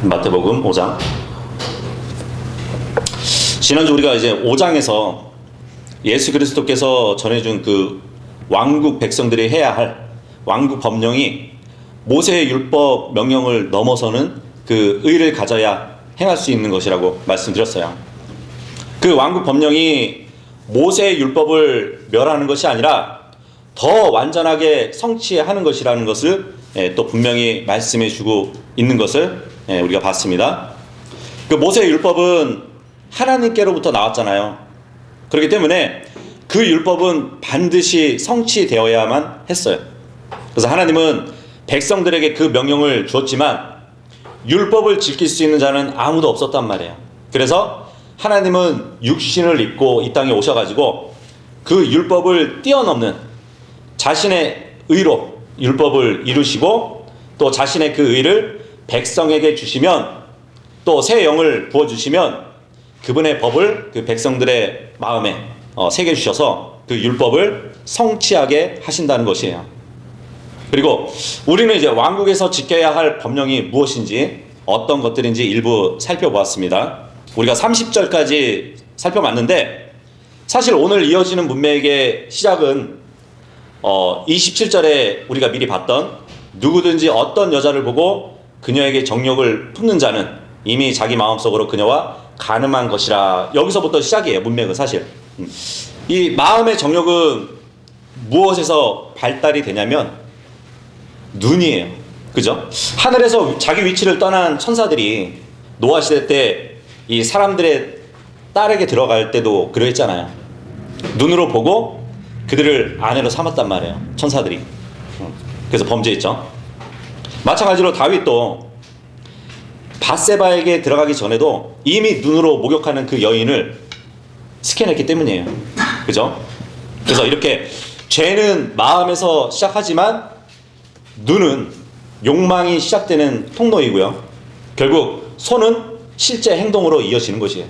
마태복음 5장. 지난주 우리가 이제 5장에서 예수 그리스도께서 전해준 그 왕국 백성들이 해야 할 왕국 법령이 모세의 율법 명령을 넘어서는 그 의를 가져야 행할 수 있는 것이라고 말씀드렸어요. 그 왕국 법령이 모세의 율법을 멸하는 것이 아니라 더 완전하게 성취하는 것이라는 것을 또 분명히 말씀해 주고 있는 것을 우리가 봤습니다. 그 모세의 율법은 하나님께로부터 나왔잖아요. 그렇기 때문에 그 율법은 반드시 성취되어야만 했어요. 그래서 하나님은 백성들에게 그 명령을 주었지만 율법을 지킬 수 있는 자는 아무도 없었단 말이에요. 그래서 하나님은 육신을 입고 이 땅에 오셔가지고 그 율법을 뛰어넘는 자신의 의로 율법을 이루시고 또 자신의 그 의를 백성에게 주시면 또 새 영을 부어주시면 그분의 법을 그 백성들의 마음에 새겨주셔서 그 율법을 성취하게 하신다는 것이에요. 그리고 우리는 이제 왕국에서 지켜야 할 법령이 무엇인지 어떤 것들인지 일부 살펴보았습니다. 우리가 30절까지 살펴봤는데 사실 오늘 이어지는 문맥의 시작은 27절에 우리가 미리 봤던 누구든지 어떤 여자를 보고 그녀에게 정욕을 품는 자는 이미 자기 마음속으로 그녀와 간음한 것이라, 여기서부터 시작이에요. 문맥은 사실 이 마음의 정욕은 무엇에서 발달이 되냐면 눈이에요. 그죠? 하늘에서 자기 위치를 떠난 천사들이 노아 시대 때 이 사람들의 딸에게 들어갈 때도 그러했잖아요. 눈으로 보고 그들을 아내로 삼았단 말이에요. 천사들이. 그래서 범죄했죠. 마찬가지로 다윗도 밧세바에게 들어가기 전에도 이미 눈으로 목욕하는 그 여인을 스캔했기 때문이에요. 그죠? 그래서 이렇게 죄는 마음에서 시작하지만 눈은 욕망이 시작되는 통로이고요. 결국 손은 실제 행동으로 이어지는 것이에요.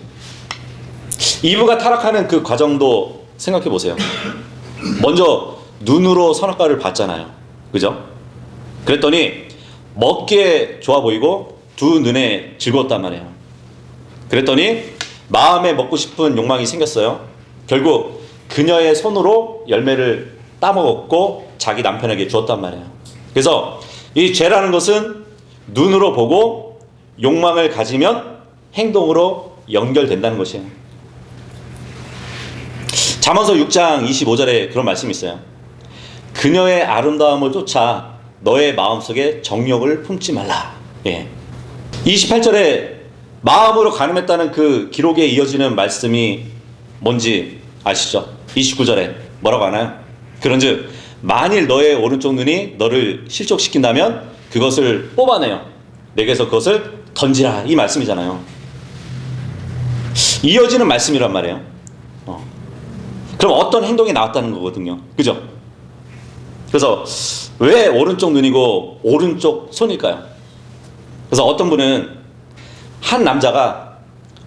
이브가 타락하는 그 과정도 생각해 보세요. 먼저 눈으로 선악과를 봤잖아요. 그죠? 그랬더니 먹기에 좋아 보이고 두 눈에 즐거웠단 말이에요. 그랬더니 마음에 먹고 싶은 욕망이 생겼어요. 결국 그녀의 손으로 열매를 따먹었고 자기 남편에게 주었단 말이에요. 그래서 이 죄라는 것은 눈으로 보고 욕망을 가지면 행동으로 연결된다는 것이에요. 잠언서 6장 25절에 그런 말씀이 있어요. 그녀의 아름다움을 쫓아 너의 마음속에 정욕을 품지 말라. 28절에 마음으로 간음했다는 그 기록에 이어지는 말씀이 뭔지 아시죠? 29절에 뭐라고 하나요? 그런즉 만일 너의 오른쪽 눈이 너를 실족시킨다면 그것을 뽑아내요. 내게서 그것을 던지라. 이 말씀이잖아요. 이어지는 말씀이란 말이에요. 그럼 어떤 행동이 나왔다는 거거든요. 그죠? 그래서 왜 오른쪽 눈이고 오른쪽 손일까요? 그래서 어떤 분은 한 남자가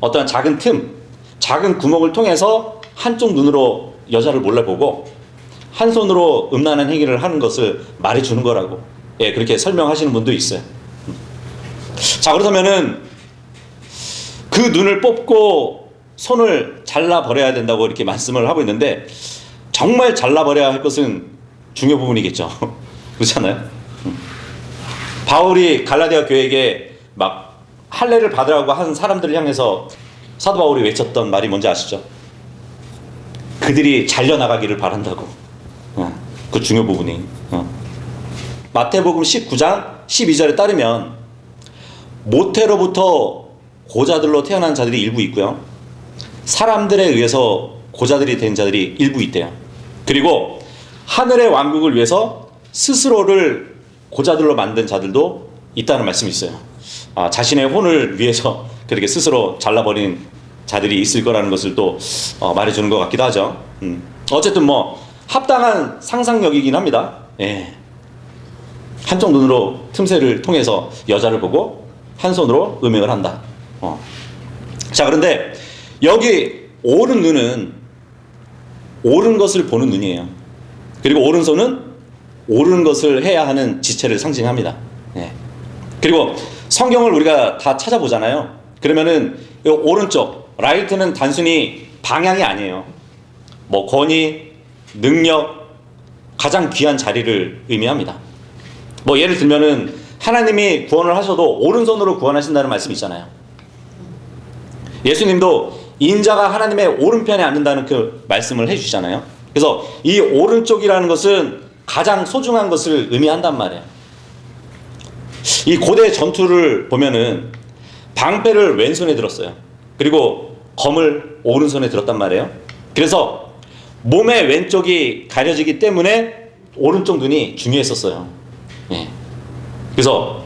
어떤 작은 틈, 작은 구멍을 통해서 한쪽 눈으로 여자를 몰라보고 한 손으로 음란한 행위를 하는 것을 말해주는 거라고 그렇게 설명하시는 분도 있어요. 자, 그렇다면은 그 눈을 뽑고 손을 잘라버려야 된다고 이렇게 말씀을 하고 있는데 정말 잘라버려야 할 것은 중요 부분이겠죠. 그렇지 않아요? 바울이 갈라디아 교회에게 막 할례를 받으라고 한 사람들을 향해서 사도 바울이 외쳤던 말이 뭔지 아시죠? 그들이 잘려나가기를 바란다고. 그 중요 부분이. 마태복음 19장 12절에 따르면 모태로부터 고자들로 태어난 자들이 일부 있고요. 사람들에 의해서 고자들이 된 자들이 일부 있대요. 그리고 하늘의 왕국을 위해서 스스로를 고자들로 만든 자들도 있다는 말씀이 있어요. 자신의 혼을 위해서 그렇게 스스로 잘라버린 자들이 있을 거라는 것을 또 말해주는 것 같기도 하죠. 어쨌든 뭐 합당한 상상력이긴 합니다. 한쪽 눈으로 틈새를 통해서 여자를 보고 한 손으로 음행을 한다. 자, 그런데 여기 옳은 눈은 옳은 것을 보는 눈이에요. 그리고 오른손은 옳은 것을 해야 하는 지체를 상징합니다. 그리고 성경을 우리가 다 찾아보잖아요. 그러면은 이 오른쪽 라이트는 단순히 방향이 아니에요. 뭐 권위, 능력, 가장 귀한 자리를 의미합니다. 뭐 예를 들면은 하나님이 구원을 하셔도 오른손으로 구원하신다는 말씀이 있잖아요. 예수님도 인자가 하나님의 오른편에 앉는다는 그 말씀을 해주시잖아요. 그래서 이 오른쪽이라는 것은 가장 소중한 것을 의미한단 말이에요. 이 고대 전투를 보면은 방패를 왼손에 들었어요. 그리고 검을 오른손에 들었단 말이에요. 그래서 몸의 왼쪽이 가려지기 때문에 오른쪽 눈이 중요했었어요. 예. 그래서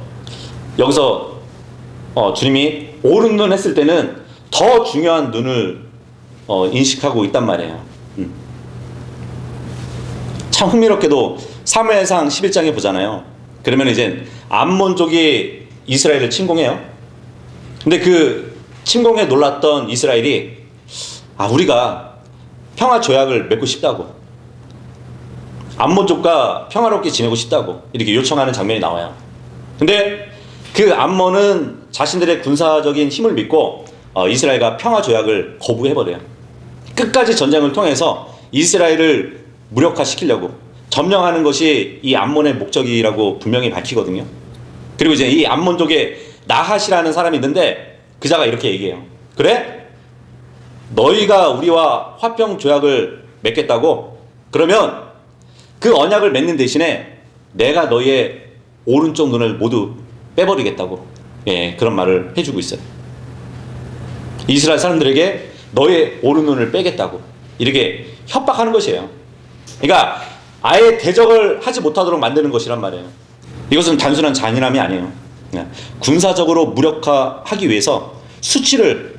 여기서 주님이 오른눈 했을 때는 더 중요한 눈을 인식하고 있단 말이에요. 참 흥미롭게도 사무엘상 11장에 보잖아요. 그러면 이제 암몬족이 이스라엘을 침공해요. 근데 그 침공에 놀랐던 이스라엘이 우리가 평화 조약을 맺고 싶다고, 암몬족과 평화롭게 지내고 싶다고 이렇게 요청하는 장면이 나와요. 근데 그 암몬은 자신들의 군사적인 힘을 믿고 이스라엘과 평화 조약을 거부해버려요. 끝까지 전쟁을 통해서 이스라엘을 무력화시키려고 점령하는 것이 이 암몬의 목적이라고 분명히 밝히거든요. 그리고 이제 이 암몬족의 나핫이라는 사람이 있는데 그 자가 이렇게 얘기해요. 그래? 너희가 우리와 화평 조약을 맺겠다고? 그러면 그 언약을 맺는 대신에 내가 너희의 오른쪽 눈을 모두 빼버리겠다고, 그런 말을 해주고 있어요. 이스라엘 사람들에게 너의 오른눈을 빼겠다고 이렇게 협박하는 것이에요. 그러니까 아예 대적을 하지 못하도록 만드는 것이란 말이에요. 이것은 단순한 잔인함이 아니에요. 군사적으로 무력화하기 위해서 수치를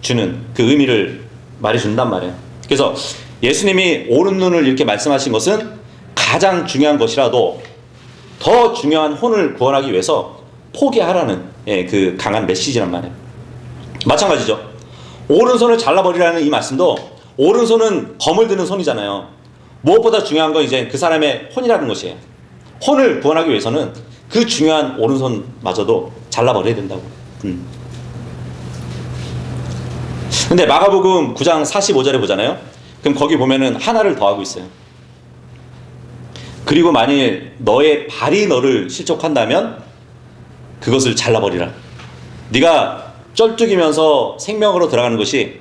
주는 그 의미를 말해준단 말이에요. 그래서 예수님이 오른눈을 이렇게 말씀하신 것은 가장 중요한 것이라도 더 중요한 혼을 구원하기 위해서 포기하라는 그 강한 메시지란 말이에요. 마찬가지죠. 오른손을 잘라버리라는 이 말씀도 오른손은 검을 드는 손이잖아요. 무엇보다 중요한 건 이제 그 사람의 혼이라는 것이에요. 혼을 구원하기 위해서는 그 중요한 오른손마저도 잘라버려야 된다고. 근데 마가복음 9장 45절에 보잖아요. 그럼 거기 보면은 하나를 더하고 있어요. 그리고 만일 너의 발이 너를 실족한다면 그것을 잘라버리라. 네가 쩔뚝이면서 생명으로 들어가는 것이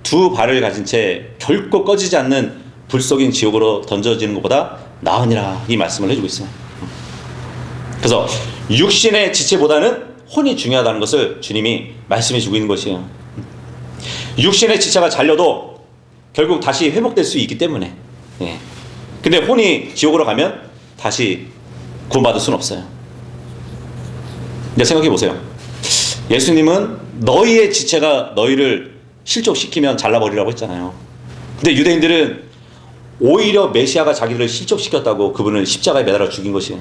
두 발을 가진 채 결코 꺼지지 않는 불속인 지옥으로 던져지는 것보다 나으니라, 이 말씀을 해주고 있어요. 그래서 육신의 지체보다는 혼이 중요하다는 것을 주님이 말씀해주고 있는 것이에요. 육신의 지체가 잘려도 결국 다시 회복될 수 있기 때문에. 근데 혼이 지옥으로 가면 다시 구원받을 수는 없어요. 근데 생각해 보세요. 예수님은 너희의 지체가 너희를 실족시키면 잘라버리라고 했잖아요. 근데 유대인들은 오히려 메시아가 자기를 실족시켰다고 그분을 십자가에 매달아 죽인 것이에요.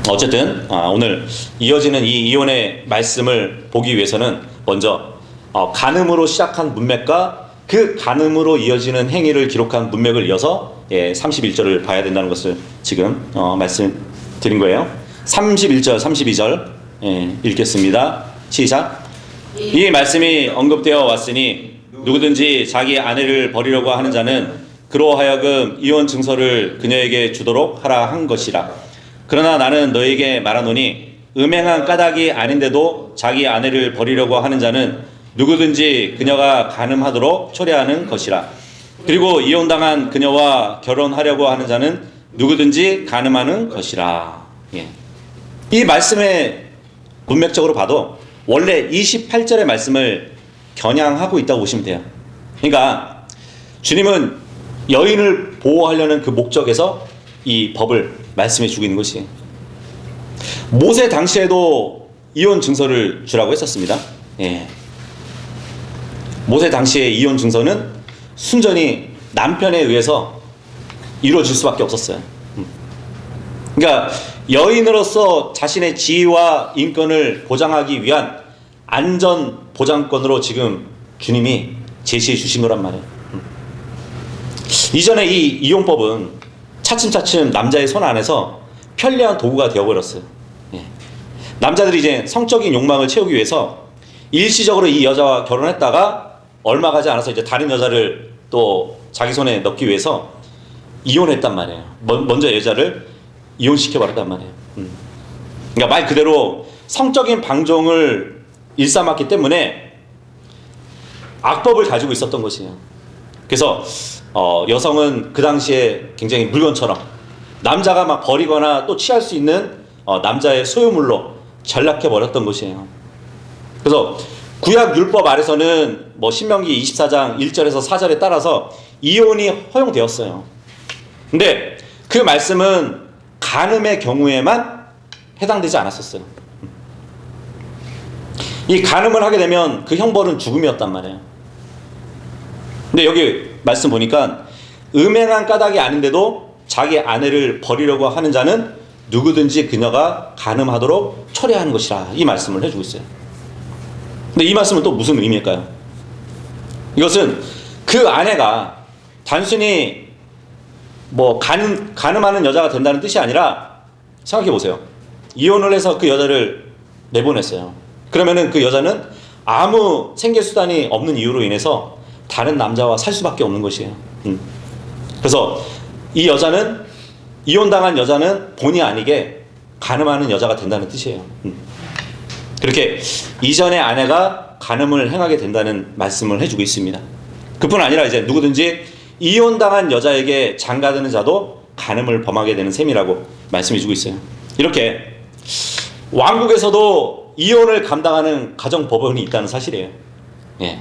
어쨌든 오늘 이어지는 이 이혼의 말씀을 보기 위해서는 먼저 간음으로 시작한 문맥과 그 간음으로 이어지는 행위를 기록한 문맥을 이어서 31절을 봐야 된다는 것을 지금 말씀드린 거예요. 31절, 32절 읽겠습니다. 시작. 이 말씀이 언급되어 왔으니 누구든지 자기 아내를 버리려고 하는 자는 그로 하여금 이혼 증서를 그녀에게 주도록 하라 한 것이라. 그러나 나는 너에게 말하노니 음행한 까닭이 아닌데도 자기 아내를 버리려고 하는 자는 누구든지 그녀가 간음하도록 초래하는 것이라. 그리고 이혼당한 그녀와 결혼하려고 하는 자는 누구든지 간음하는 것이라. 이 말씀의 문맥적으로 봐도 원래 28절의 말씀을 겨냥하고 있다고 보시면 돼요. 그러니까 주님은 여인을 보호하려는 그 목적에서 이 법을 말씀해 주고 있는 것이에요. 모세 당시에도 이혼 증서를 주라고 했었습니다. 모세 당시의 이혼 증서는 순전히 남편에 의해서 이루어질 수밖에 없었어요. 그러니까 여인으로서 자신의 지위와 인권을 보장하기 위한 안전 보장권으로 지금 주님이 제시해 주신 거란 말이에요. 이전에 이 이혼법은 차츰차츰 남자의 손 안에서 편리한 도구가 되어버렸어요. 남자들이 이제 성적인 욕망을 채우기 위해서 일시적으로 이 여자와 결혼했다가 얼마 가지 않아서 이제 다른 여자를 또 자기 손에 넣기 위해서 이혼했단 말이에요. 먼저 여자를 이혼시켜버렸단 말이에요. 그러니까 말 그대로 성적인 방종을 일삼았기 때문에 악법을 가지고 있었던 것이에요. 그래서 여성은 그 당시에 굉장히 물건처럼 남자가 막 버리거나 또 취할 수 있는 남자의 소유물로 전락해버렸던 것이에요. 그래서 구약 율법 아래서는 뭐 신명기 24장 1절에서 4절에 따라서 이혼이 허용되었어요. 근데 그 말씀은 간음의 경우에만 해당되지 않았었어요. 이 간음을 하게 되면 그 형벌은 죽음이었단 말이에요. 근데 여기 말씀 보니까 음행한 까닭이 아닌데도 자기 아내를 버리려고 하는 자는 누구든지 그녀가 간음하도록 초래하는 것이라, 이 말씀을 해주고 있어요. 근데 이 말씀은 또 무슨 의미일까요? 이것은 그 아내가 단순히 뭐 간음하는 여자가 된다는 뜻이 아니라, 생각해 보세요. 이혼을 해서 그 여자를 내보냈어요. 그러면은 그 여자는 아무 생계 수단이 없는 이유로 인해서 다른 남자와 살 수밖에 없는 것이에요. 그래서 이 여자는, 이혼당한 여자는 본의 아니게 간음하는 여자가 된다는 뜻이에요. 그렇게 이전의 아내가 간음을 행하게 된다는 말씀을 해주고 있습니다. 그뿐 아니라 이제 누구든지 이혼당한 여자에게 장가드는 자도 간음을 범하게 되는 셈이라고 말씀해주고 있어요. 이렇게 왕국에서도 이혼을 감당하는 가정법원이 있다는 사실이에요. 예.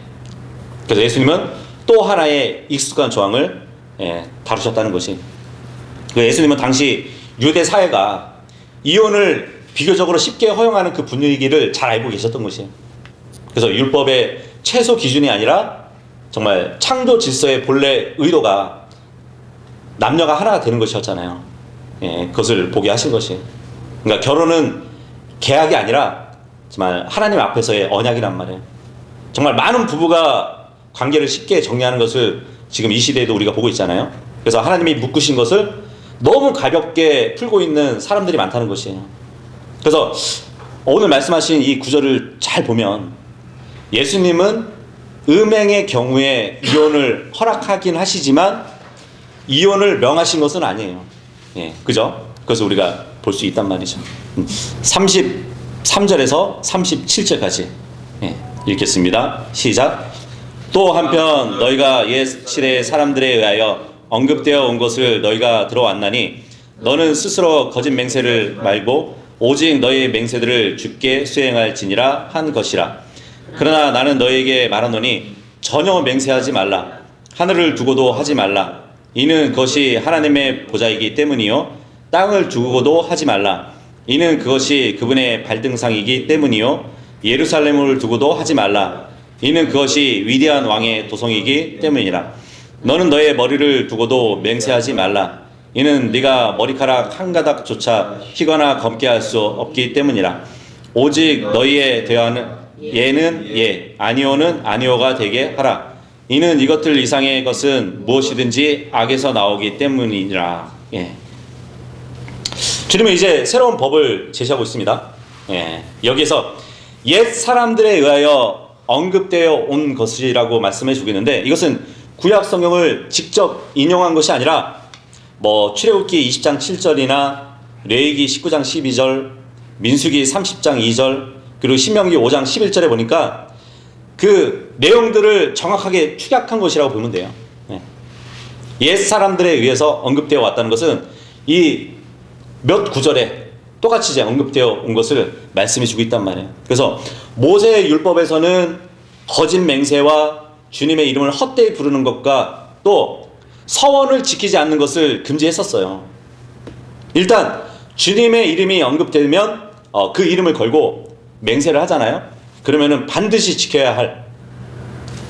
그래서 예수님은 또 하나의 익숙한 조항을 다루셨다는 것이, 예수님은 당시 유대 사회가 이혼을 비교적으로 쉽게 허용하는 그 분위기를 잘 알고 계셨던 것이에요. 그래서 율법의 최소 기준이 아니라 정말 창조 질서의 본래 의도가 남녀가 하나가 되는 것이었잖아요. 예, 그것을 보게 하신 것이에요. 그러니까 결혼은 계약이 아니라 정말 하나님 앞에서의 언약이란 말이에요. 정말 많은 부부가 관계를 쉽게 정리하는 것을 지금 이 시대에도 우리가 보고 있잖아요. 그래서 하나님이 묶으신 것을 너무 가볍게 풀고 있는 사람들이 많다는 것이에요. 그래서 오늘 말씀하신 이 구절을 잘 보면 예수님은 음행의 경우에 이혼을 허락하긴 하시지만 이혼을 명하신 것은 아니에요. 예, 그죠? 그래서 우리가 볼 수 있단 말이죠. 33절에서 37절까지 읽겠습니다. 시작. 또 한편 너희가 옛 시대 사람들에 의하여 언급되어 온 것을 너희가 들어왔나니 너는 스스로 거짓 맹세를 말고 오직 너희의 맹세들을 주께 수행할지니라 한 것이라. 그러나 나는 너희에게 말하노니 전혀 맹세하지 말라. 하늘을 두고도 하지 말라. 이는 그것이 하나님의 보좌이기 때문이요. 땅을 두고도 하지 말라. 이는 그것이 그분의 발등상이기 때문이요. 예루살렘을 두고도 하지 말라. 이는 그것이 위대한 왕의 도성이기 때문이라. 너는 너의 머리를 두고도 맹세하지 말라. 이는 네가 머리카락 한 가닥조차 희거나 검게 할 수 없기 때문이라. 오직 너희의 대화는 예는 예, 아니오는 아니오가 되게 하라. 이는 이것들 이상의 것은 무엇이든지 악에서 나오기 때문이라. 예. 주님은 이제 새로운 법을 제시하고 있습니다. 예. 여기에서 옛 사람들에 의하여 언급되어 온 것이라고 말씀해 주고 있는데, 이것은 구약 성경을 직접 인용한 것이 아니라 뭐 출애굽기 20장 7절이나 레위기 19장 12절, 민수기 30장 2절, 그리고 신명기 5장 11절에 보니까 그 내용들을 정확하게 축약한 것이라고 보면 돼요. 옛 사람들에 의해서 언급되어 왔다는 것은 이 몇 구절에 똑같이 이제 언급되어 온 것을 말씀해 주고 있단 말이에요. 그래서 모세의 율법에서는 거짓 맹세와 주님의 이름을 헛되이 부르는 것과 또 서원을 지키지 않는 것을 금지했었어요. 일단 주님의 이름이 언급되면 그 이름을 걸고 맹세를 하잖아요. 그러면은 반드시 지켜야 할,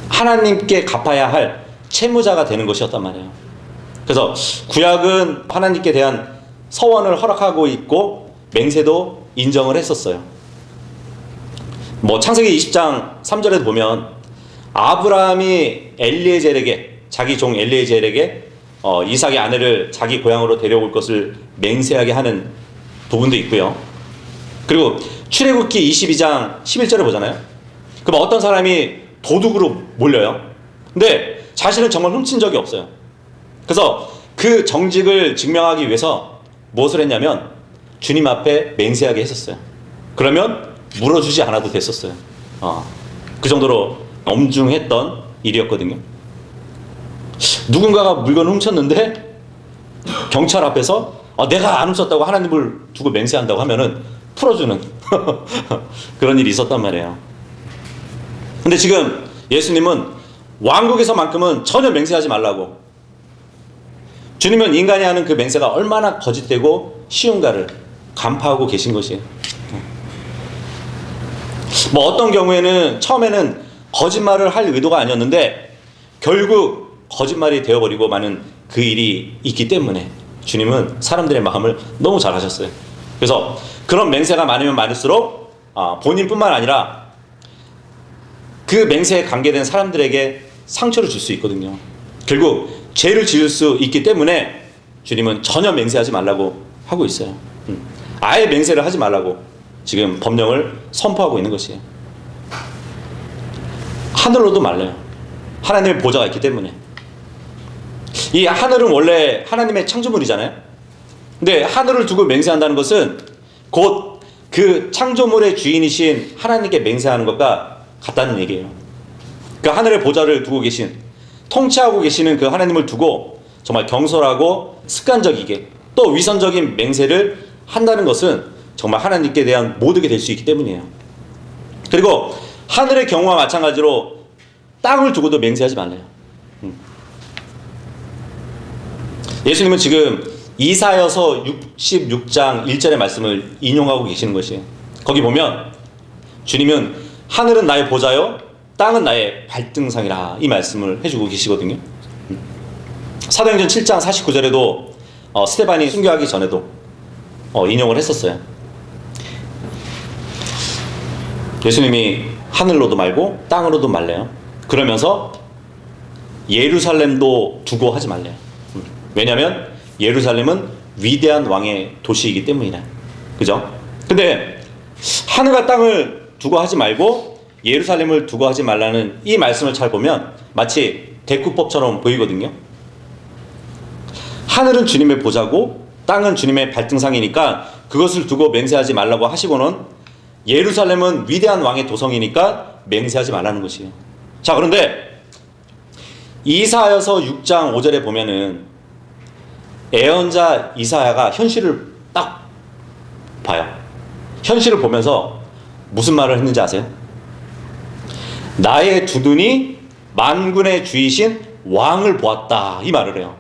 하나님께 갚아야 할 채무자가 되는 것이었단 말이에요. 그래서 구약은 하나님께 대한 서원을 허락하고 있고 맹세도 인정을 했었어요. 뭐 창세기 20장 3절에도 보면 아브라함이 엘리에젤에게, 자기 종 엘리에젤에게 이삭의 아내를 자기 고향으로 데려올 것을 맹세하게 하는 부분도 있고요. 그리고 출애굽기 22장 11절에 보잖아요. 그럼 어떤 사람이 도둑으로 몰려요. 근데 자신은 정말 훔친 적이 없어요. 그래서 그 정직을 증명하기 위해서 무엇을 했냐면 주님 앞에 맹세하게 했었어요. 그러면 물어주지 않아도 됐었어요. 그 정도로 엄중했던 일이었거든요. 누군가가 물건을 훔쳤는데 경찰 앞에서 내가 안 훔쳤다고 하나님을 두고 맹세한다고 하면은 풀어주는 그런 일이 있었단 말이에요. 근데 지금 예수님은 왕국에서만큼은 전혀 맹세하지 말라고, 주님은 인간이 하는 그 맹세가 얼마나 거짓되고 쉬운가를 간파하고 계신 것이에요. 뭐 어떤 경우에는 처음에는 거짓말을 할 의도가 아니었는데 결국 거짓말이 되어버리고 마는 그 일이 있기 때문에 주님은 사람들의 마음을 너무 잘 하셨어요. 그래서 그런 맹세가 많으면 많을수록 본인뿐만 아니라 그 맹세에 관계된 사람들에게 상처를 줄 수 있거든요. 결국 죄를 지을 수 있기 때문에 주님은 전혀 맹세하지 말라고 하고 있어요. 아예 맹세를 하지 말라고 지금 법령을 선포하고 있는 것이에요. 하늘로도 말라요. 하나님의 보좌가 있기 때문에. 이 하늘은 원래 하나님의 창조물이잖아요. 근데 하늘을 두고 맹세한다는 것은 곧 그 창조물의 주인이신 하나님께 맹세하는 것과 같다는 얘기예요. 그 하늘의 보좌를 두고 계신, 통치하고 계시는 그 하나님을 두고 정말 경솔하고 습관적이게 또 위선적인 맹세를 한다는 것은 정말 하나님께 대한 모독이 될 수 있기 때문이에요. 그리고 하늘의 경우와 마찬가지로 땅을 두고도 맹세하지 말래요. 예수님은 지금 이사야서 66장 1절의 말씀을 인용하고 계시는 것이에요. 거기 보면 주님은 하늘은 나의 보좌요 땅은 나의 발등상이라 이 말씀을 해주고 계시거든요. 사도행전 7장 49절에도 스데반이 순교하기 전에도 인용을 했었어요. 예수님이 하늘로도 말고 땅으로도 말래요. 그러면서 예루살렘도 두고 하지 말래요. 왜냐하면 예루살렘은 위대한 왕의 도시이기 때문이다. 그죠? 근데 하늘과 땅을 두고 하지 말고 예루살렘을 두고 하지 말라는 이 말씀을 잘 보면 마치 대꾸법처럼 보이거든요. 하늘은 주님의 보좌고 땅은 주님의 발등상이니까 그것을 두고 맹세하지 말라고 하시고는 예루살렘은 위대한 왕의 도성이니까 맹세하지 말라는 것이에요. 자, 그런데 이사야서 6장 5절에 보면은 예언자 이사야가 현실을 딱 봐요. 현실을 보면서 무슨 말을 했는지 아세요? 나의 두 눈이 만군의 주이신 왕을 보았다, 이 말을 해요.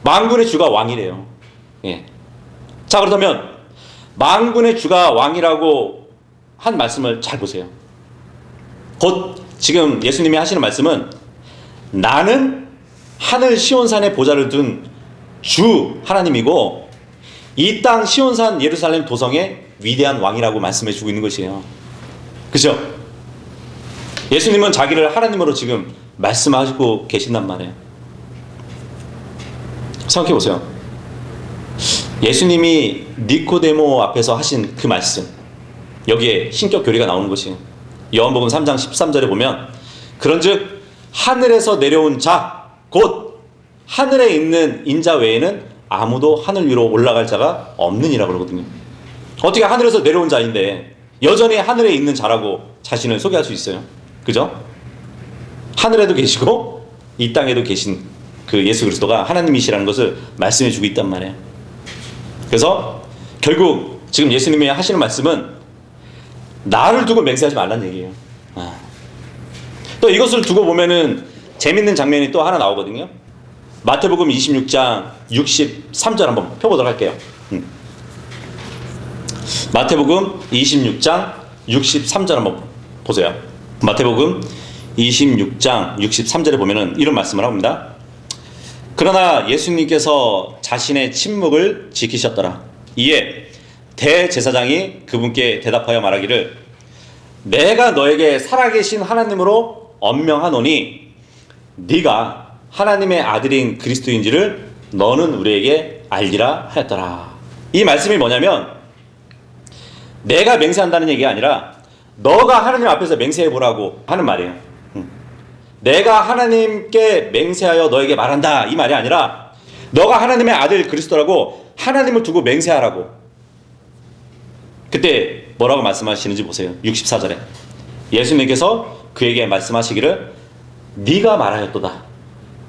만군의 주가 왕이래요. 예. 자, 그렇다면 만군의 주가 왕이라고 한 말씀을 잘 보세요. 곧 지금 예수님이 하시는 말씀은 나는 하늘 시온산에 보좌를 둔 주 하나님이고 이 땅 시온산 예루살렘 도성의 위대한 왕이라고 말씀해 주고 있는 것이에요. 그죠? 예수님은 자기를 하나님으로 지금 말씀하시고 계신단 말이에요. 생각해 보세요. 예수님이 니코데모 앞에서 하신 그 말씀, 여기에 신격 교리가 나오는 것이에요. 요한복음 3장 13절에 보면 그런즉 하늘에서 내려온 자 곧 하늘에 있는 인자 외에는 아무도 하늘 위로 올라갈 자가 없느니라 그러거든요. 어떻게 하늘에서 내려온 자인데 여전히 하늘에 있는 자라고 자신을 소개할 수 있어요? 그죠? 하늘에도 계시고 이 땅에도 계신 그 예수 그리스도가 하나님이시라는 것을 말씀해 주고 있단 말이에요. 그래서 결국 지금 예수님이 하시는 말씀은 나를 두고 맹세하지 말라는 얘기예요. 또 이것을 두고 보면은 재밌는 장면이 또 하나 나오거든요. 마태복음 26장 63절 한번 펴보도록 할게요. 마태복음 26장 63절 한번 보세요. 마태복음 26장 63절에 보면은 이런 말씀을 합니다. 그러나 예수님께서 자신의 침묵을 지키셨더라. 이에 대제사장이 그분께 대답하여 말하기를 내가 너에게 살아계신 하나님으로 언명하노니 네가 하나님의 아들인 그리스도인지를 너는 우리에게 알리라 하였더라. 이 말씀이 뭐냐면 내가 맹세한다는 얘기가 아니라 너가 하나님 앞에서 맹세해 보라고 하는 말이에요. 내가 하나님께 맹세하여 너에게 말한다 이 말이 아니라 너가 하나님의 아들 그리스도라고 하나님을 두고 맹세하라고. 그때 뭐라고 말씀하시는지 보세요. 64절에 예수님께서 그에게 말씀하시기를 네가 말하였도다.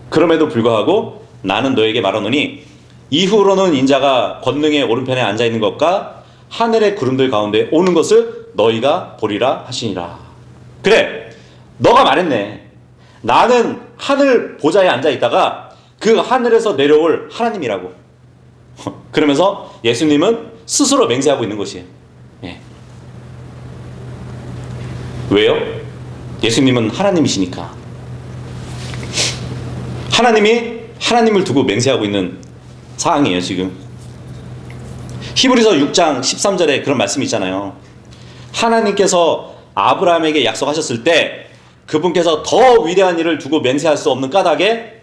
그럼에도 불구하고 나는 너에게 말하노니 이후로는 인자가 권능의 오른편에 앉아있는 것과 하늘의 구름들 가운데 오는 것을 너희가 보리라 하시니라. 그래, 너가 말했네. 나는 하늘 보좌에 앉아있다가 그 하늘에서 내려올 하나님이라고. 그러면서 예수님은 스스로 맹세하고 있는 것이에요. 예. 왜요? 예수님은 하나님이시니까. 하나님이 하나님을 두고 맹세하고 있는 상황이에요 지금. 히브리서 6장 13절에 그런 말씀이 있잖아요. 하나님께서 아브라함에게 약속하셨을 때 그분께서 더 위대한 일을 두고 맹세할 수 없는 까닭에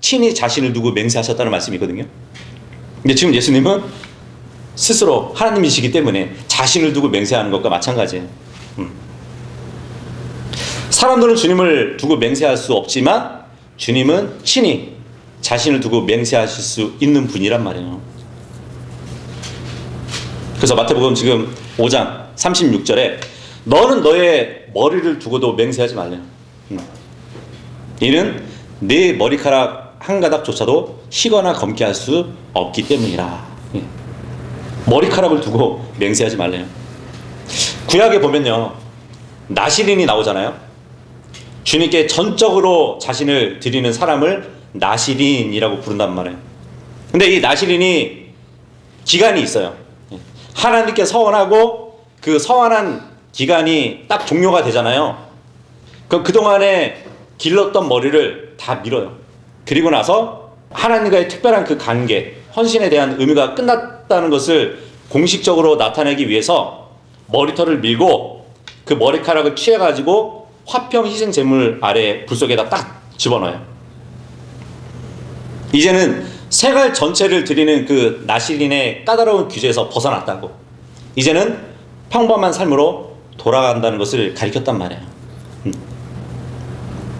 친히 자신을 두고 맹세하셨다는 말씀이거든요. 근데 지금 예수님은 스스로 하나님이시기 때문에 자신을 두고 맹세하는 것과 마찬가지예요. 사람들은 주님을 두고 맹세할 수 없지만 주님은 친히 자신을 두고 맹세하실 수 있는 분이란 말이에요. 그래서 마태복음 지금 5장 36절에 너는 너의 머리를 두고도 맹세하지 말래요. 이는 네 머리카락 한 가닥조차도 희거나 검게 할 수 없기 때문이라. 머리카락을 두고 맹세하지 말래요. 구약에 보면요 나시린이 나오잖아요. 주님께 전적으로 자신을 드리는 사람을 나시린이라고 부른단 말이에요. 근데 이 나시린이 기간이 있어요. 하나님께 서원하고 그 서원한 기간이 딱 종료가 되잖아요. 그럼 그동안에 길렀던 머리를 다 밀어요. 그리고 나서 하나님과의 특별한 그 관계, 헌신에 대한 의미가 끝났다는 것을 공식적으로 나타내기 위해서 머리털을 밀고 그 머리카락을 취해가지고 화평 희생 제물 아래 불 속에다 딱 집어넣어요. 이제는 생활 전체를 드리는 그 나시린의 까다로운 규제에서 벗어났다고. 이제는 평범한 삶으로 돌아간다는 것을 가리켰단 말이에요.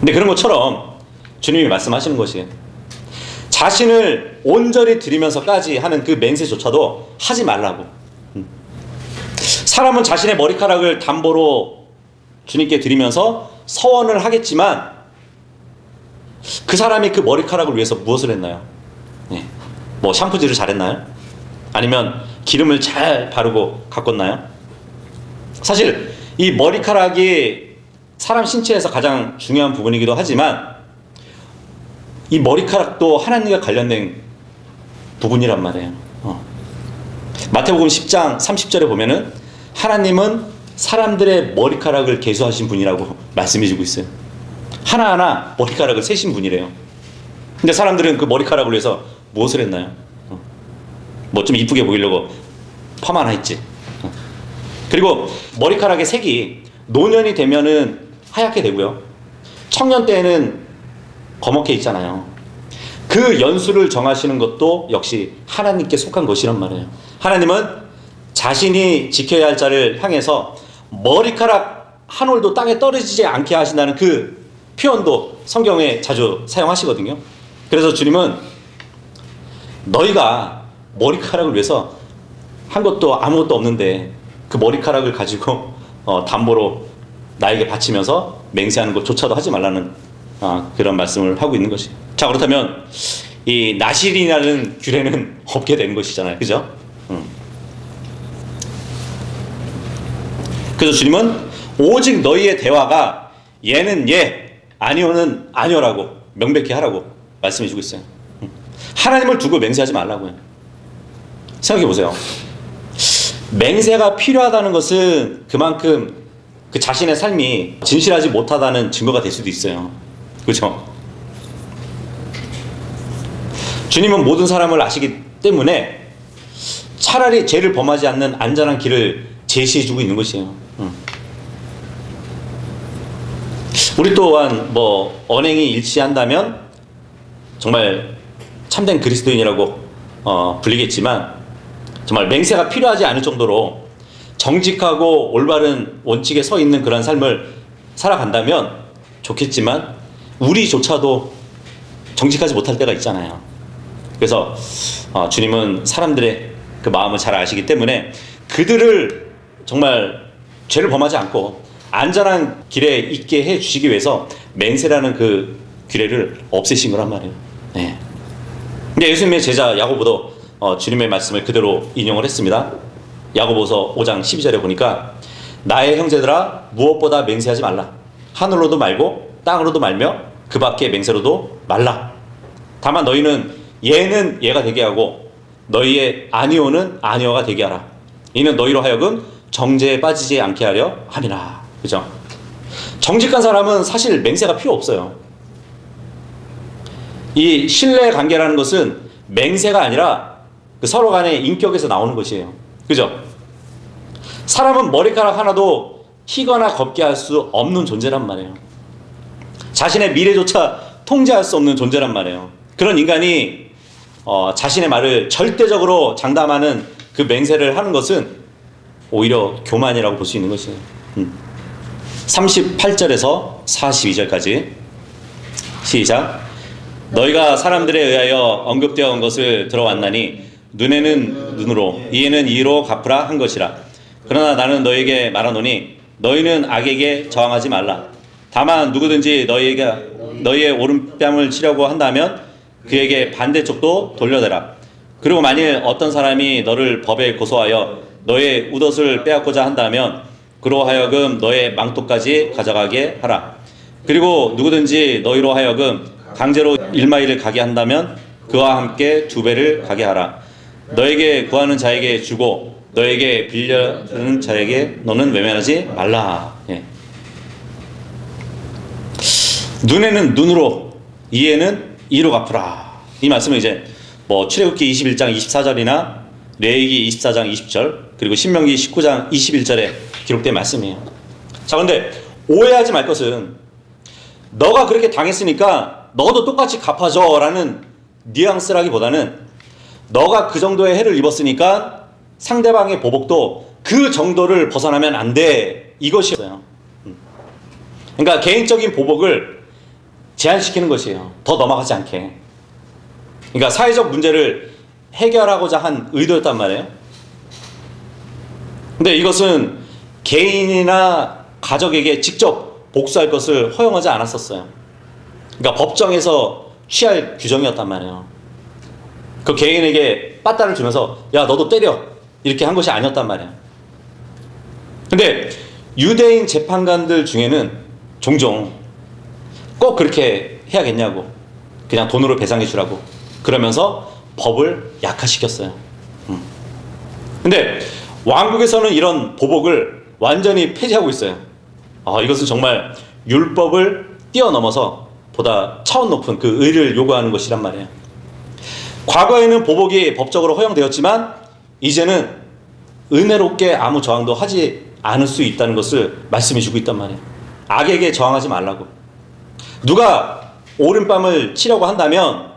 근데 그런 것처럼 주님이 말씀하시는 것이에요. 자신을 온전히 드리면서까지 하는 그 맹세조차도 하지 말라고. 사람은 자신의 머리카락을 담보로 주님께 드리면서 서원을 하겠지만 그 사람이 그 머리카락을 위해서 무엇을 했나요? 뭐 샴푸질을 잘했나요? 아니면 기름을 잘 바르고 가꿨나요? 사실 이 머리카락이 사람 신체에서 가장 중요한 부분이기도 하지만 이 머리카락도 하나님과 관련된 부분이란 말이에요. 마태복음 10장 30절에 보면은 하나님은 사람들의 머리카락을 계수하신 분이라고 말씀해주고 있어요. 하나하나 머리카락을 세신 분이래요. 근데 사람들은 그 머리카락을 위해서 무엇을 했나요? 뭐 좀 이쁘게 보이려고 파마 하나 했지. 그리고 머리카락의 색이 노년이 되면은 하얗게 되고요. 청년 때에는 검게 있잖아요. 그 연수를 정하시는 것도 역시 하나님께 속한 것이란 말이에요. 하나님은 자신이 지켜야 할 자를 향해서 머리카락 한 올도 땅에 떨어지지 않게 하신다는 그 표현도 성경에 자주 사용하시거든요. 그래서 주님은 너희가 머리카락을 위해서 한 것도 아무것도 없는데 그 머리카락을 가지고 담보로 나에게 바치면서 맹세하는 것조차도 하지 말라는 그런 말씀을 하고 있는 것이. 자, 그렇다면 이 나실이라는 규례는 없게 된 것이잖아요, 그죠? 그래서 주님은 오직 너희의 대화가 예는 예, 아니오는 아니오라고 명백히 하라고 말씀해주고 있어요. 하나님을 두고 맹세하지 말라고요. 생각해 보세요. 맹세가 필요하다는 것은 그만큼 그 자신의 삶이 진실하지 못하다는 증거가 될 수도 있어요. 그렇죠? 주님은 모든 사람을 아시기 때문에 차라리 죄를 범하지 않는 안전한 길을 제시해주고 있는 것이에요. 우리 또한 뭐 언행이 일치한다면 정말 참된 그리스도인이라고 불리겠지만 정말 맹세가 필요하지 않을 정도로 정직하고 올바른 원칙에 서 있는 그런 삶을 살아간다면 좋겠지만 우리조차도 정직하지 못할 때가 있잖아요. 그래서 주님은 사람들의 그 마음을 잘 아시기 때문에 그들을 정말 죄를 범하지 않고 안전한 길에 있게 해 주시기 위해서 맹세라는 그 규례를 없애신 거란 말이에요. 네. 근데 예수님의 제자 야고보도 주님의 말씀을 그대로 인용을 했습니다. 야고보서 5장 12절에 보니까 나의 형제들아 무엇보다 맹세하지 말라. 하늘로도 말고 땅으로도 말며 그 밖에 맹세로도 말라. 다만 너희는 예는 예가 되게 하고 너희의 아니오는 아니오가 되게 하라. 이는 너희로 하여금 정죄에 빠지지 않게 하려 함이라. 그죠? 정직한 사람은 사실 맹세가 필요 없어요. 이 신뢰 관계라는 것은 맹세가 아니라 그 서로 간의 인격에서 나오는 것이에요. 그죠? 사람은 머리카락 하나도 희거나 걷게 할 수 없는 존재란 말이에요. 자신의 미래조차 통제할 수 없는 존재란 말이에요. 그런 인간이 자신의 말을 절대적으로 장담하는 그 맹세를 하는 것은 오히려 교만이라고 볼 수 있는 것이에요. 38절에서 42절까지 시작. 너희가 사람들에 의하여 언급되어 온 것을 들어왔나니 눈에는 눈으로 이에는 이로 갚으라 한 것이라. 그러나 나는 너희에게 말하노니 너희는 악에게 저항하지 말라. 다만 누구든지 너희의 오른뺨을 치려고 한다면 그에게 반대쪽도 돌려대라. 그리고 만일 어떤 사람이 너를 법에 고소하여 너의 웃옷을 빼앗고자 한다면 그로 하여금 너의 망토까지 가져가게 하라. 그리고 누구든지 너희로 하여금 강제로 1마일을 가게 한다면 그와 함께 2배를 가게 하라. 너에게 구하는 자에게 주고 너에게 빌려주는 자에게 너는 외면하지 말라. 예. 눈에는 눈으로 이에는 이로 갚으라. 이 말씀은 이제 출애굽기 21장 24절이나 레위기 24장 20절 그리고 신명기 19장 21절에 기록된 말씀이에요. 자, 그런데 오해하지 말 것은 너가 그렇게 당했으니까 너도 똑같이 갚아줘 라는 뉘앙스라기보다는 너가 그 정도의 해를 입었으니까 상대방의 보복도 그 정도를 벗어나면 안 돼, 이것이었어요. 그러니까 개인적인 보복을 제한시키는 것이에요. 더 넘어가지 않게. 그러니까 사회적 문제를 해결하고자 한 의도였단 말이에요. 근데 이것은 개인이나 가족에게 직접 복수할 것을 허용하지 않았었어요. 그러니까 법정에서 취할 규정이었단 말이에요. 그 개인에게 빠따를 주면서 야 너도 때려 이렇게 한 것이 아니었단 말이에요. 근데 유대인 재판관들 중에는 종종 꼭 그렇게 해야겠냐고 그냥 돈으로 배상해 주라고 그러면서 법을 약화시켰어요. 근데 왕국에서는 이런 보복을 완전히 폐지하고 있어요. 이것은 정말 율법을 뛰어넘어서 보다 차원 높은 그 의를 요구하는 것이란 말이에요. 과거에는 보복이 법적으로 허용되었지만 이제는 은혜롭게 아무 저항도 하지 않을 수 있다는 것을 말씀해 주고 있단 말이에요. 악에게 저항하지 말라고. 누가 오른뺨을 치려고 한다면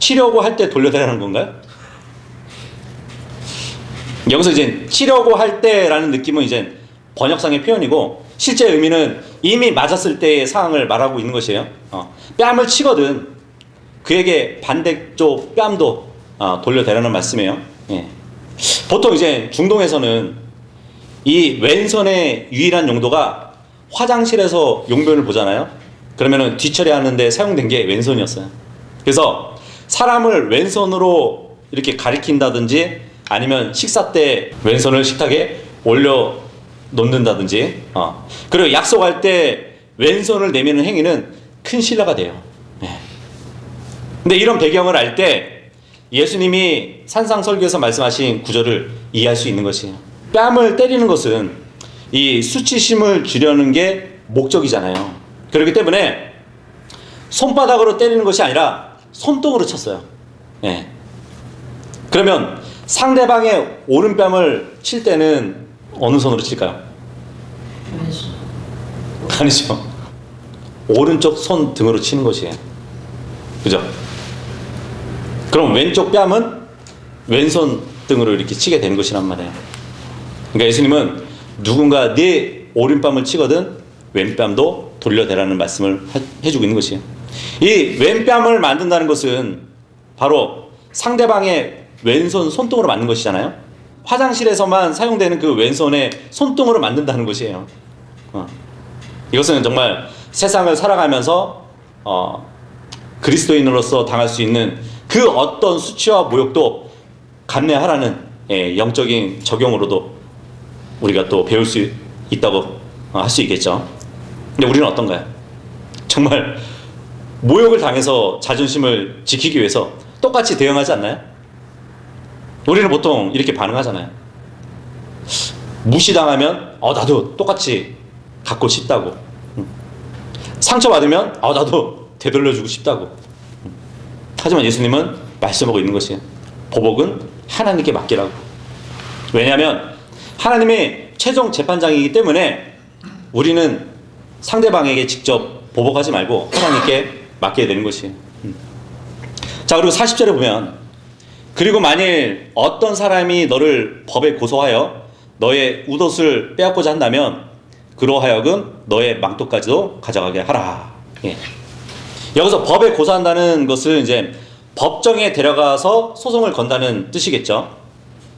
치려고 할 때 돌려대라는 건가요? 여기서 이제 치려고 할 때라는 느낌은 이제 번역상의 표현이고 실제 의미는 이미 맞았을 때의 상황을 말하고 있는 것이에요. 뺨을 치거든 그에게 반대쪽 뺨도 돌려대라는 말씀이에요. 예. 보통 이제 중동에서는 이 왼손의 유일한 용도가 화장실에서 용변을 보잖아요. 그러면은 뒤처리하는 데 사용된 게 왼손이었어요. 그래서 사람을 왼손으로 이렇게 가리킨다든지 아니면 식사 때 왼손을 식탁에 올려 놓는다든지 그리고 약속할 때 왼손을 내미는 행위는 큰 신뢰가 돼요. 네. 근데 이런 배경을 알 때 예수님이 산상설교에서 말씀하신 구절을 이해할 수 있는 것이에요. 뺨을 때리는 것은 이 수치심을 주려는 게 목적이잖아요. 그렇기 때문에 손바닥으로 때리는 것이 아니라 손등으로 쳤어요. 네. 그러면 상대방의 오른뺨을 칠 때는 어느 손으로 칠까요? 아니죠. 오른쪽 손 등으로 치는 것이에요. 그죠? 그럼 왼쪽 뺨은 왼손 등으로 이렇게 치게 되는 것이란 말이에요. 그러니까 예수님은 누군가 네 오른뺨을 치거든 왼뺨도 돌려대라는 말씀을 해주고 있는 것이에요. 이 왼뺨을 만든다는 것은 바로 상대방의 왼손 손등으로 만든 것이잖아요. 화장실에서만 사용되는 그 왼손의 손등으로 만든다는 것이에요. 이것은 정말 세상을 살아가면서 그리스도인으로서 당할 수 있는 그 어떤 수치와 모욕도 감내하라는 영적인 적용으로도 우리가 또 배울 수 있다고 할 수 있겠죠. 근데 우리는 어떤가요? 정말 모욕을 당해서 자존심을 지키기 위해서 똑같이 대응하지 않나요? 우리는 보통 이렇게 반응하잖아요. 무시당하면 나도 똑같이 갖고 싶다고. 상처받으면 나도 되돌려주고 싶다고. 하지만 예수님은 말씀하고 있는 것이에요. 보복은 하나님께 맡기라고. 왜냐하면 하나님이 최종 재판장이기 때문에 우리는 상대방에게 직접 보복하지 말고 하나님께 맡겨야 되는 것이에요. 자, 그리고 40절에 보면 그리고 만일 어떤 사람이 너를 법에 고소하여 너의 웃옷을 빼앗고자 한다면 그로 하여금 너의 망토까지도 가져가게 하라. 예. 여기서 법에 고소한다는 것은 이제 법정에 데려가서 소송을 건다는 뜻이겠죠.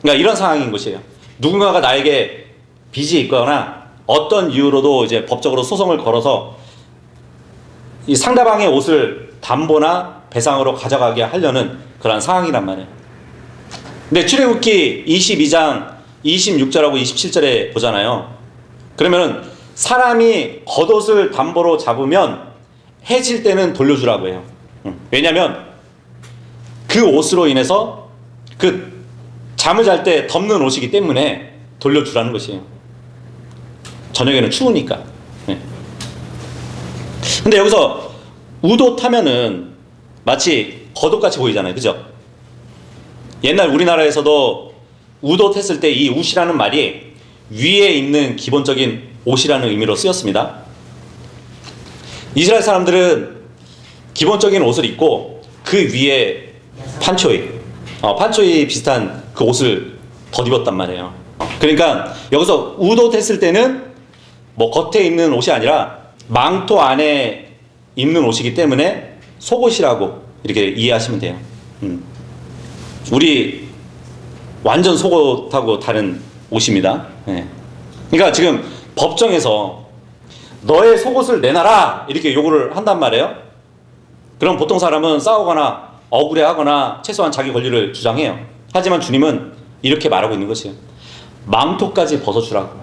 그러니까 이런 상황인 것이에요. 누군가가 나에게 빚이 있거나 어떤 이유로도 이제 법적으로 소송을 걸어서 이 상대방의 옷을 담보나 배상으로 가져가게 하려는 그런 상황이란 말이에요. 근데 출애굽기 22장 26절하고 27절에 보잖아요. 그러면은 사람이 겉옷을 담보로 잡으면 해질 때는 돌려주라고 해요. 왜냐하면 그 옷으로 인해서 그 잠을 잘 때 덮는 옷이기 때문에 돌려주라는 것이에요. 저녁에는 추우니까. 근데 여기서 웃옷 하면은 마치 겉옷같이 보이잖아요. 그죠? 옛날 우리나라에서도 웃옷 했을 때 이 웃이라는 말이 위에 있는 기본적인 옷이라는 의미로 쓰였습니다. 이스라엘 사람들은 기본적인 옷을 입고 그 위에 판초이 비슷한 그 옷을 덧입었단 말이에요. 그러니까 여기서 웃옷 했을 때는 뭐 겉에 입는 옷이 아니라 망토 안에 입는 옷이기 때문에 속옷이라고 이렇게 이해하시면 돼요. 우리 완전 속옷하고 다른 옷입니다. 네. 그러니까 지금 법정에서 너의 속옷을 내놔라 이렇게 요구를 한단 말이에요. 그럼 보통 사람은 싸우거나 억울해하거나 최소한 자기 권리를 주장해요. 하지만 주님은 이렇게 말하고 있는 것이에요. 망토까지 벗어주라고.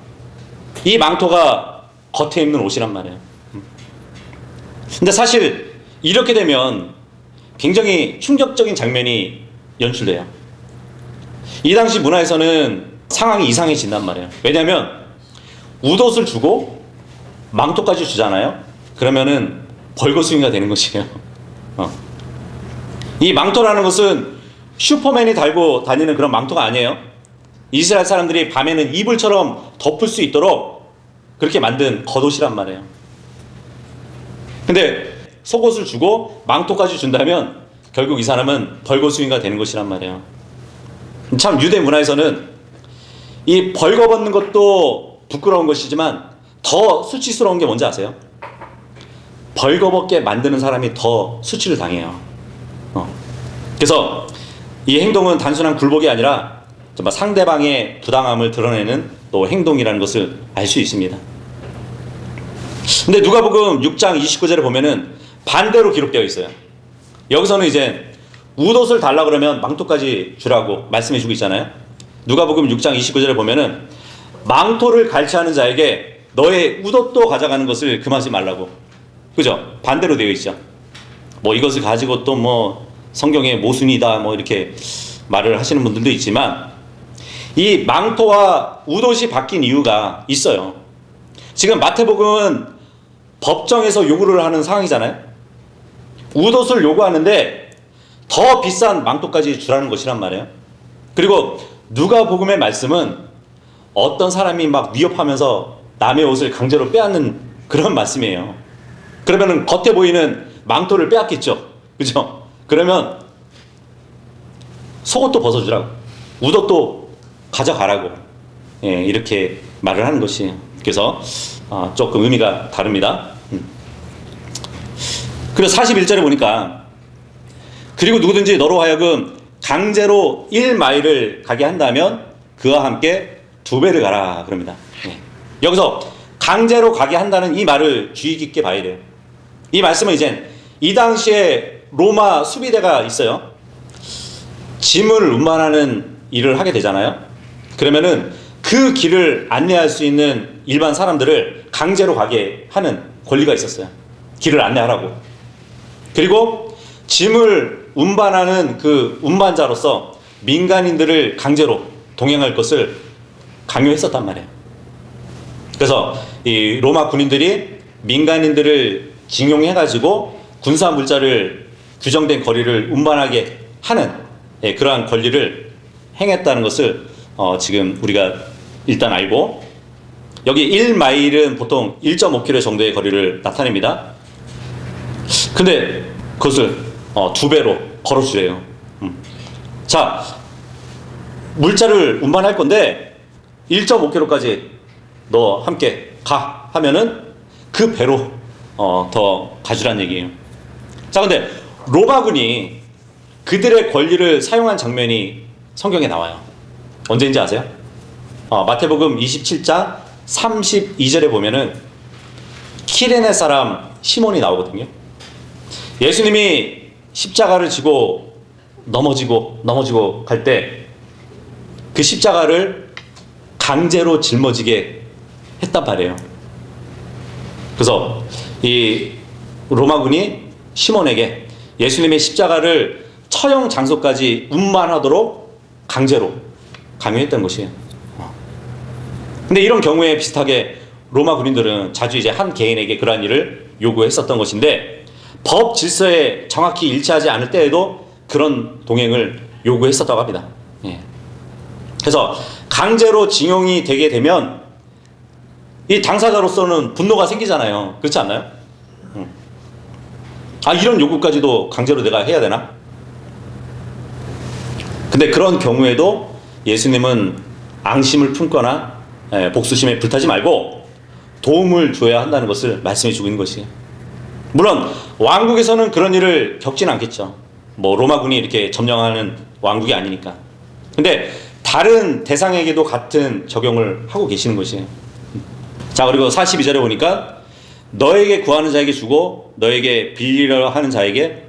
이 망토가 겉에 입는 옷이란 말이에요. 근데 사실 이렇게 되면 굉장히 충격적인 장면이 연출돼요. 이 당시 문화에서는 상황이 이상해진단 말이에요. 왜냐하면 웃옷을 주고 망토까지 주잖아요. 그러면은 벌거숭이가 되는 것이에요. 이 망토라는 것은 슈퍼맨이 달고 다니는 그런 망토가 아니에요. 이스라엘 사람들이 밤에는 이불처럼 덮을 수 있도록 그렇게 만든 겉옷이란 말이에요. 근데 속옷을 주고 망토까지 준다면 결국 이 사람은 벌거숭이가 되는 것이란 말이에요. 참 유대 문화에서는 이 벌거벗는 것도 부끄러운 것이지만 더 수치스러운 게 뭔지 아세요? 벌거벗게 만드는 사람이 더 수치를 당해요. 그래서 이 행동은 단순한 굴복이 아니라 정말 상대방의 부당함을 드러내는 또 행동이라는 것을 알 수 있습니다. 근데 누가복음 6장 29절에 보면은 반대로 기록되어 있어요. 여기서는 이제 웃옷을 달라 그러면 망토까지 주라고 말씀해 주고 있잖아요. 누가복음 6장 29절에 보면은 망토를 갈취하는 자에게 너의 웃옷도 가져가는 것을 금하지 말라고. 그죠? 반대로 되어 있죠. 뭐 이것을 가지고 또 뭐 성경의 모순이다 뭐 이렇게 말을 하시는 분들도 있지만 이 망토와 웃옷이 바뀐 이유가 있어요. 지금 마태복음은 법정에서 요구를 하는 상황이잖아요. 웃옷을 요구하는데 더 비싼 망토까지 주라는 것이란 말이에요. 그리고 누가복음의 말씀은 어떤 사람이 막 위협하면서 남의 옷을 강제로 빼앗는 그런 말씀이에요. 그러면은 겉에 보이는 망토를 빼앗겠죠. 그죠? 그러면 속옷도 벗어주라고, 웃옷도 가져가라고. 이렇게 말을 하는 것이에요. 그래서 조금 의미가 다릅니다. 그래서 41절에 보니까 그리고 누구든지 너로 하여금 강제로 1마일을 가게 한다면 그와 함께 2배를 가라 그럽니다. 여기서 강제로 가게 한다는 이 말을 주의 깊게 봐야 돼요. 이 말씀은 이제 이 당시에 로마 수비대가 있어요. 짐을 운반하는 일을 하게 되잖아요. 그러면은 그 길을 안내할 수 있는 일반 사람들을 강제로 가게 하는 권리가 있었어요. 길을 안내하라고. 그리고 짐을 운반하는 그 운반자로서 민간인들을 강제로 동행할 것을 강요했었단 말이에요. 그래서 이 로마 군인들이 민간인들을 징용해가지고 군사 물자를 규정된 거리를 운반하게 하는 그러한 권리를 행했다는 것을 지금 우리가 일단 알고, 여기 1마일은 보통 1.5km 정도의 거리를 나타냅니다. 근데 그것을 2배로 걸어주래요. 자, 물자를 운반할 건데 1.5km까지 너 함께 가 하면은 그 배로 더 가주란 얘기예요. 자, 근데 로마군이 그들의 권리를 사용한 장면이 성경에 나와요. 언제인지 아세요? 마태복음 27장 32절에 보면은 키레네 사람 시몬이 나오거든요. 예수님이 십자가를 지고 넘어지고 갈 때 그 십자가를 강제로 짊어지게 했단 말이에요. 그래서 이 로마군이 시몬에게 예수님의 십자가를 처형 장소까지 운반하도록 강제로 강요했던 것이에요. 근데 이런 경우에 비슷하게 로마 군인들은 자주 이제 한 개인에게 그러한 일을 요구했었던 것인데, 법 질서에 정확히 일치하지 않을 때에도 그런 동행을 요구했었다고 합니다. 그래서 강제로 징용이 되게 되면 이 당사자로서는 분노가 생기잖아요. 그렇지 않나요? 이런 요구까지도 강제로 내가 해야 되나? 근데 그런 경우에도 예수님은 앙심을 품거나 복수심에 불타지 말고 도움을 줘야 한다는 것을 말씀해 주고 있는 것이에요. 물론 왕국에서는 그런 일을 겪지는 않겠죠. 뭐 로마군이 이렇게 점령하는 왕국이 아니니까. 근데 다른 대상에게도 같은 적용을 하고 계시는 것이에요. 자, 그리고 42절에 보니까 너에게 구하는 자에게 주고 너에게 빌리려 하는 자에게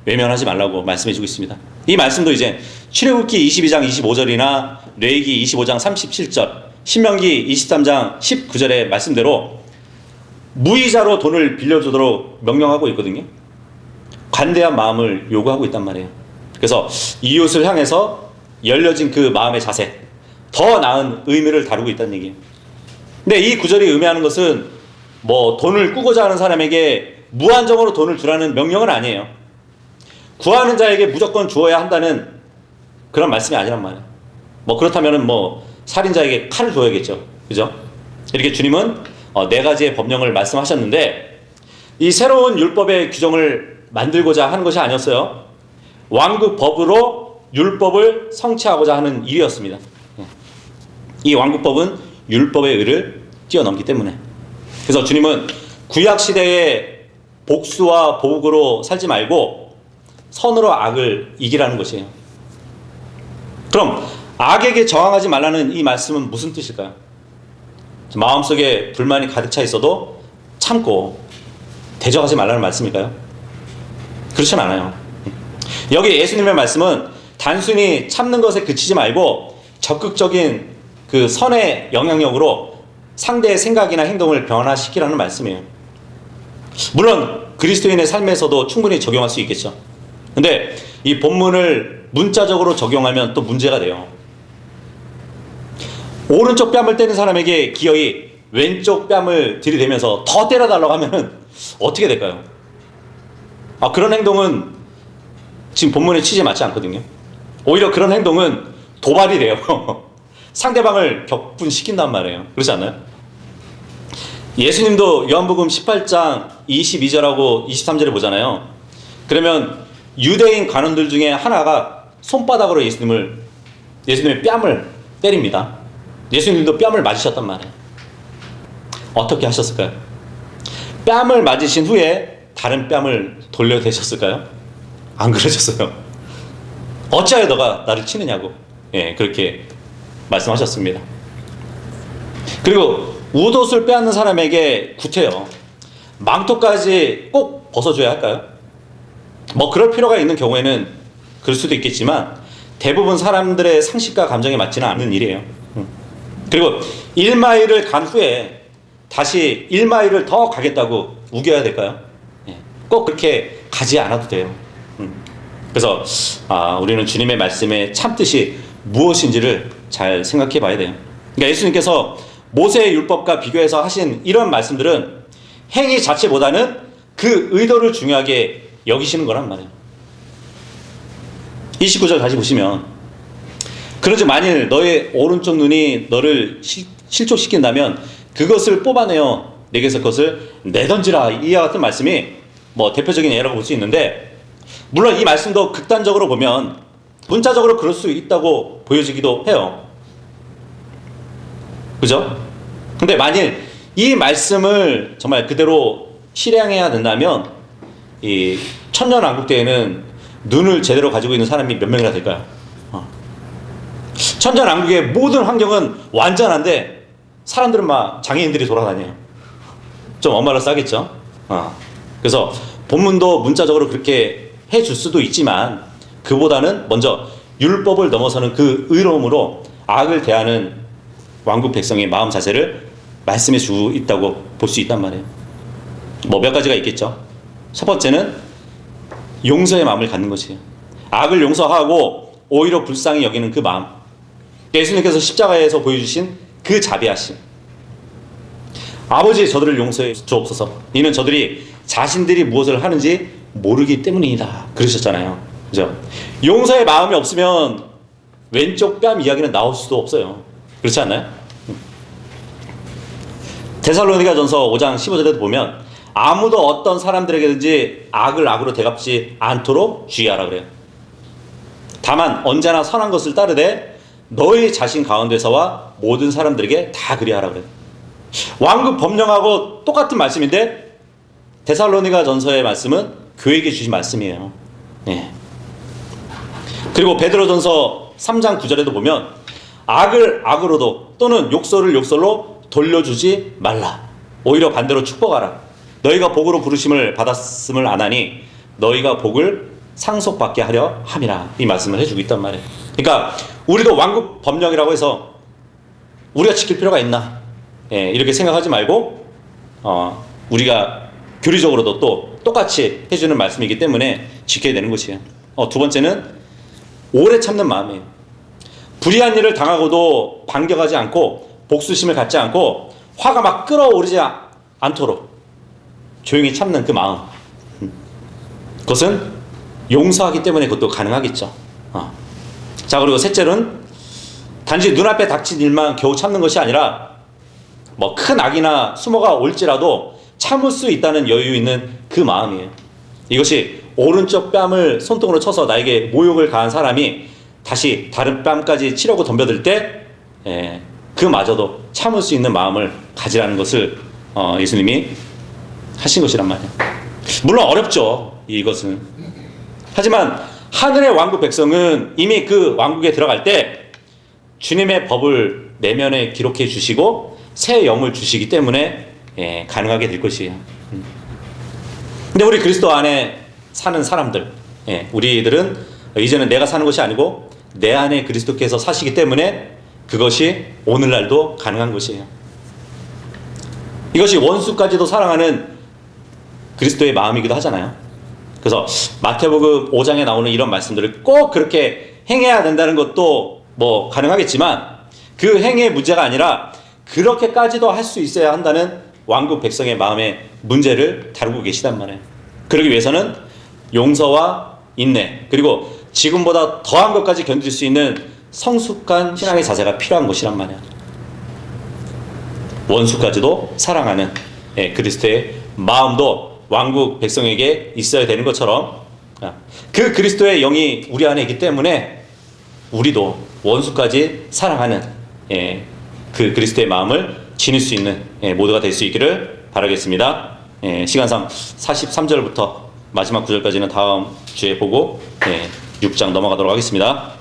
외면하지 말라고 말씀해 주고 있습니다. 이 말씀도 이제 출애굽기 22장 25절이나 레위기 25장 37절, 신명기 23장 19절의 말씀대로 무이자로 돈을 빌려주도록 명령하고 있거든요. 관대한 마음을 요구하고 있단 말이에요. 그래서 이웃을 향해서 열려진 그 마음의 자세, 더 나은 의미를 다루고 있다는 얘기예요. 근데 이 구절이 의미하는 것은 뭐 돈을 꾸고자 하는 사람에게 무한정으로 돈을 주라는 명령은 아니에요. 구하는 자에게 무조건 주어야 한다는 그런 말씀이 아니란 말이에요. 뭐 그렇다면은 뭐 살인자에게 칼을 줘야겠죠. 그죠? 이렇게 주님은 4가지의 법령을 말씀하셨는데, 이 새로운 율법의 규정을 만들고자 하는 것이 아니었어요. 왕국 법으로 율법을 성취하고자 하는 일이었습니다. 이 왕국법은 율법의 의를 뛰어넘기 때문에. 그래서 주님은 구약 시대의 복수와 보복으로 살지 말고 선으로 악을 이기라는 것이에요. 그럼 악에게 저항하지 말라는 이 말씀은 무슨 뜻일까요? 마음속에 불만이 가득 차 있어도 참고 대적하지 말라는 말씀일까요? 그렇진 않아요. 여기 예수님의 말씀은 단순히 참는 것에 그치지 말고 적극적인 그 선의 영향력으로 상대의 생각이나 행동을 변화시키라는 말씀이에요. 물론 그리스도인의 삶에서도 충분히 적용할 수 있겠죠. 근데 이 본문을 문자적으로 적용하면 또 문제가 돼요. 오른쪽 뺨을 때린 사람에게 기어이 왼쪽 뺨을 들이대면서 더 때려달라고 하면은 어떻게 될까요? 그런 행동은 지금 본문의 취지에 맞지 않거든요. 오히려 그런 행동은 도발이 돼요. 상대방을 격분시킨단 말이에요. 그렇지 않나요? 예수님도 요한복음 18장 22절하고 23절에 보잖아요. 그러면 유대인 관원들 중에 하나가 손바닥으로 예수님의 뺨을 때립니다. 예수님도 뺨을 맞으셨단 말이에요. 어떻게 하셨을까요? 뺨을 맞으신 후에 다른 뺨을 돌려대셨을까요? 안 그러셨어요. 어찌하여 너가 나를 치느냐고, 예, 그렇게 말씀하셨습니다. 그리고 웃옷을 빼앗는 사람에게 구태여 망토까지 꼭 벗어줘야 할까요? 뭐 그럴 필요가 있는 경우에는 그럴 수도 있겠지만 대부분 사람들의 상식과 감정에 맞지는 않는 일이에요. 그리고 1마일을 간 후에 다시 1마일을 더 가겠다고 우겨야 될까요? 꼭 그렇게 가지 않아도 돼요. 그래서 우리는 주님의 말씀의 참뜻이 무엇인지를 잘 생각해 봐야 돼요. 그러니까 예수님께서 모세의 율법과 비교해서 하신 이런 말씀들은 행위 자체보다는 그 의도를 중요하게 여기시는 거란 말이에요. 29절 다시 보시면, 그러지 만일 너의 오른쪽 눈이 너를 실족시킨다면 그것을 뽑아내어 내게서 그것을 내던지라. 이와 같은 말씀이 뭐 대표적인 예라고 볼 수 있는데, 물론 이 말씀도 극단적으로 보면 문자적으로 그럴 수 있다고 보여지기도 해요. 그죠? 근데 만일 이 말씀을 정말 그대로 실행해야 된다면 이 천년왕국대에는 눈을 제대로 가지고 있는 사람이 몇 명이나 될까요? 천년왕국의 모든 환경은 완전한데 사람들은 막 장애인들이 돌아다녀요. 좀 엄마를 싸겠죠? 그래서 본문도 문자적으로 그렇게 해줄 수도 있지만 그보다는 먼저 율법을 넘어서는 그 의로움으로 악을 대하는 왕국 백성의 마음 자세를 말씀해 주고 있다고 볼 수 있단 말이에요. 뭐 몇 가지가 있겠죠. 첫 번째는 용서의 마음을 갖는 것이에요. 악을 용서하고 오히려 불쌍히 여기는 그 마음. 예수님께서 십자가에서 보여주신 그 자비하심. 아버지, 저들을 용서해 주옵소서. 이는 저들이 자신들이 무엇을 하는지 모르기 때문이다. 그러셨잖아요. 그죠? 용서의 마음이 없으면 왼쪽 뺨 이야기는 나올 수도 없어요. 그렇지 않나요? 데살로니가전서 5장 15절에도 보면 아무도 어떤 사람들에게든지 악을 악으로 대갚지 않도록 주의하라 그래요. 다만 언제나 선한 것을 따르되 너희 자신 가운데서와 모든 사람들에게 다 그리하라 그래요. 왕국 법령하고 똑같은 말씀인데 데살로니가전서의 말씀은 교회에게 주신 말씀이에요. 네. 그리고 베드로전서 3장 9절에도 보면 악을 악으로도 또는 욕설을 욕설로 돌려주지 말라. 오히려 반대로 축복하라. 너희가 복으로 부르심을 받았음을 아나니 너희가 복을 상속받게 하려 함이라. 이 말씀을 해주고 있단 말이에요. 그러니까 우리도 왕국 법령이라고 해서 우리가 지킬 필요가 있나, 이렇게 생각하지 말고 우리가 교리적으로도 또 똑같이 해주는 말씀이기 때문에 지켜야 되는 것이에요. 두 번째는 오래 참는 마음이에요. 불의한 일을 당하고도 반격하지 않고 복수심을 갖지 않고 화가 막 끓어오르지 않도록 조용히 참는 그 마음. 그것은 용서하기 때문에 그것도 가능하겠죠. 자, 그리고 셋째는 단지 눈앞에 닥친 일만 겨우 참는 것이 아니라 뭐 큰 악이나 수모가 올지라도 참을 수 있다는 여유 있는 그 마음이에요. 이것이 오른쪽 뺨을 손등으로 쳐서 나에게 모욕을 가한 사람이 다시 다른 뺨까지 치려고 덤벼들 때 그마저도 참을 수 있는 마음을 가지라는 것을 예수님이 하신 것이란 말이에요. 물론 어렵죠, 이것은. 하지만 하늘의 왕국 백성은 이미 그 왕국에 들어갈 때 주님의 법을 내면에 기록해 주시고 새 영을 주시기 때문에 가능하게 될 것이에요. 근데 우리 그리스도 안에 사는 사람들, 우리들은 이제는 내가 사는 것이 아니고 내 안에 그리스도께서 사시기 때문에 그것이 오늘날도 가능한 것이에요. 이것이 원수까지도 사랑하는 그리스도의 마음이기도 하잖아요. 그래서 마태복음 5장에 나오는 이런 말씀들을 꼭 그렇게 행해야 된다는 것도 뭐 가능하겠지만 그 행의 문제가 아니라 그렇게까지도 할 수 있어야 한다는 왕국 백성의 마음의 문제를 다루고 계시단 말이에요. 그러기 위해서는 용서와 인내, 그리고 지금보다 더한 것까지 견딜 수 있는 성숙한 신앙의 자세가 필요한 것이란 말이야. 원수까지도 사랑하는 그리스도의 마음도 왕국 백성에게 있어야 되는 것처럼 그 그리스도의 영이 우리 안에 있기 때문에 우리도 원수까지 사랑하는 그 그리스도의 마음을 지닐 수 있는 모두가 될 수 있기를 바라겠습니다. 시간상 43절부터 마지막 구절까지는 다음 주에 보고 6장 넘어가도록 하겠습니다.